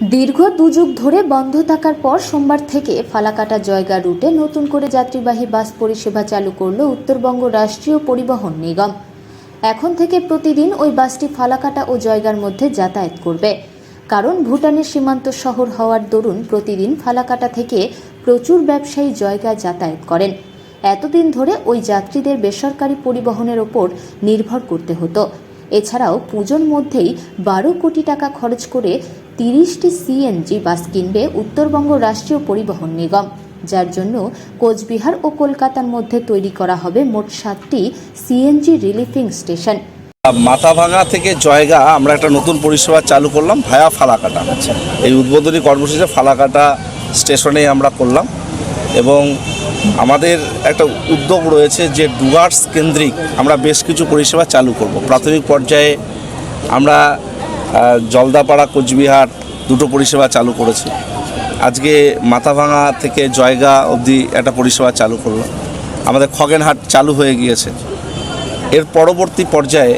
দীর্ঘ দুযুগ ধরে বন্ধ থাকার পর সোমবার থেকে ফালাকাটা জয়গা রুটে নতুন করে যাত্রীবাহী বাস পরিষেবা চালু করল উত্তরবঙ্গ রাষ্ট্রীয় পরিবহন নিগম। এখন থেকে প্রতিদিন ওই বাসটি ফালাকাটা ও জয়গার মধ্যে যাতায়াত করবে। কারণ ভুটানের সীমান্ত শহর হওয়ার দরুন প্রতিদিন ফালাকাটা থেকে প্রচুর ব্যবসায়ী জয়গায় যাতায়াত করেন। এতদিন ধরে ওই যাত্রীদের বেসরকারি পরিবহনের ওপর নির্ভর করতে হতো। এছাড়াও পুজোর মধ্যেই 12 কোটি টাকা খরচ করে 30টি সিএনজি বাস কিনবে উত্তরবঙ্গ রাষ্ট্রীয় পরিবহন নিগম, যার জন্য কোচবিহার ও কলকাতার মধ্যে তৈরি করা হবে মোট 7টি সিএনজি রিলিফিং স্টেশন। মাথাভাঙা থেকে জয়গা আমরা একটা নতুন পরিষেবা চালু করলাম ভায়া ফালাকাটা। এই উদ্বোধনী কর্মসূচি ফালাকাটা স্টেশনে আমরা করলাম এবং আমাদের একটা উদ্যোগ রয়েছে যে ডুয়ার্স কেন্দ্রিক আমরা বেশ কিছু পরিষেবা চালু করব। প্রাথমিক পর্যায়ে আমরা জলদাপাড়া কোচবিহার দুটো পরিষেবা চালু করেছি। আজকে মাথাভাঙা থেকে জয়গা অবধি একটা পরিষেবা চালু করলাম। আমাদের খগেনহাট চালু হয়ে গিয়েছে। এর পরবর্তী পর্যায়ে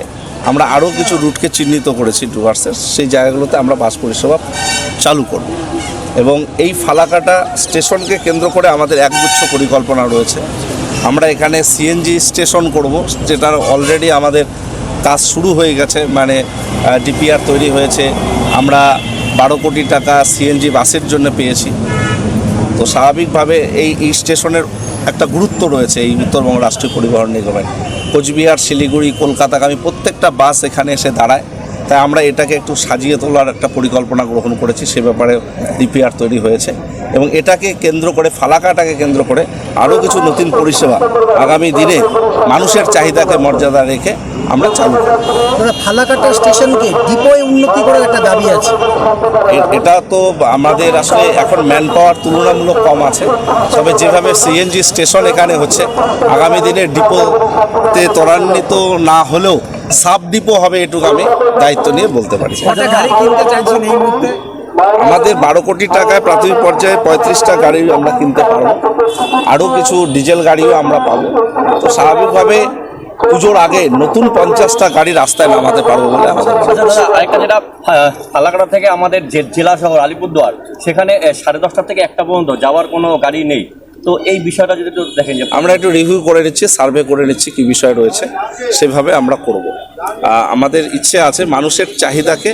আমরা আরও কিছু রুটকে চিহ্নিত করেছি ডুয়ার্সের, সেই জায়গাগুলোতে আমরা বাস পরিষেবা চালু করব। এবং এই ফালাকাটা স্টেশনকে কেন্দ্র করে আমাদের একগুচ্ছ পরিকল্পনা রয়েছে। আমরা এখানে সিএনজি স্টেশন করব, যেটার অলরেডি আমাদের কাজ শুরু হয়ে গেছে, মানে ডিপিআর তৈরি হয়েছে। আমরা 12 কোটি টাকা সিএনজি বাসের জন্য পেয়েছি। তো স্বাভাবিকভাবে এই স্টেশনের একটা গুরুত্ব রয়েছে এই উত্তরবঙ্গ রাষ্ট্রীয় পরিবহন নিগমের। কোচবিহার, শিলিগুড়ি, কলকাতাগামী প্রত্যেকটা বাস এখানে এসে দাঁড়ায়। তাই আমরা এটাকে একটু সাজিয়ে তোলার একটা পরিকল্পনা গ্রহণ করেছি, সে ব্যাপারে ডিপিআর তৈরি হয়েছে। এবং এটাকে কেন্দ্র করে, ফালাকাটাকে কেন্দ্র করে আরও কিছু নতুন পরিষেবা আগামী দিনে মানুষের চাহিদাকে মর্যাদা রেখে আমরা চালু করব। ফালাকাটা স্টেশনকে ডিপোয় উন্নতি করার একটা দাবি আছে। এটা তো আমাদের আসলে এখন ম্যান পাওয়ার তুলনামূলক কম আছে, তবে যেভাবে সিএনজি স্টেশন এখানে হচ্ছে, আগামী দিনে ডিপোতে ত্বরান্বিত না হলেও সাব ডিপো হবে, এটুকু আমি দায়িত্ব নিয়ে বলতে পারি। আমাদের 12 কোটি টাকায় প্রাথমিক পর্যায়ে 35টা গাড়ি আমরা কিনতে পারবো, আরও কিছু ডিজেল গাড়িও আমরা পাবো। তো স্বাভাবিকভাবে পুজোর আগে নতুন 50টা গাড়ি রাস্তায় নামাতে পারবো বলে আমাদের। আরেকটা যেটা ফালাকাটা থেকে আমাদের জেলা শহর আলিপুরদুয়ার, সেখানে 10:30 থেকে 1টা পর্যন্ত যাওয়ার কোনো গাড়ি নেই। তো এই বিষয়টা যদি একটু দেখেন, যে আমরা একটু রিভিউ করে নিচ্ছি, সার্ভে করে নিচ্ছি কী বিষয় রয়েছে, সেভাবে আমরা করব। আমাদের ইচ্ছে আছে মানুষের চাহিদাকে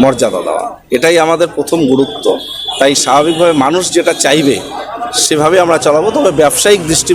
মর্যাদা দেওয়া, এটাই আমাদের প্রথম গুরুত্ব। তাই স্বাভাবিকভাবে মানুষ যেটা চাইবে সেভাবে আমরা চালাবো। তবে ব্যবসায়িক দৃষ্টি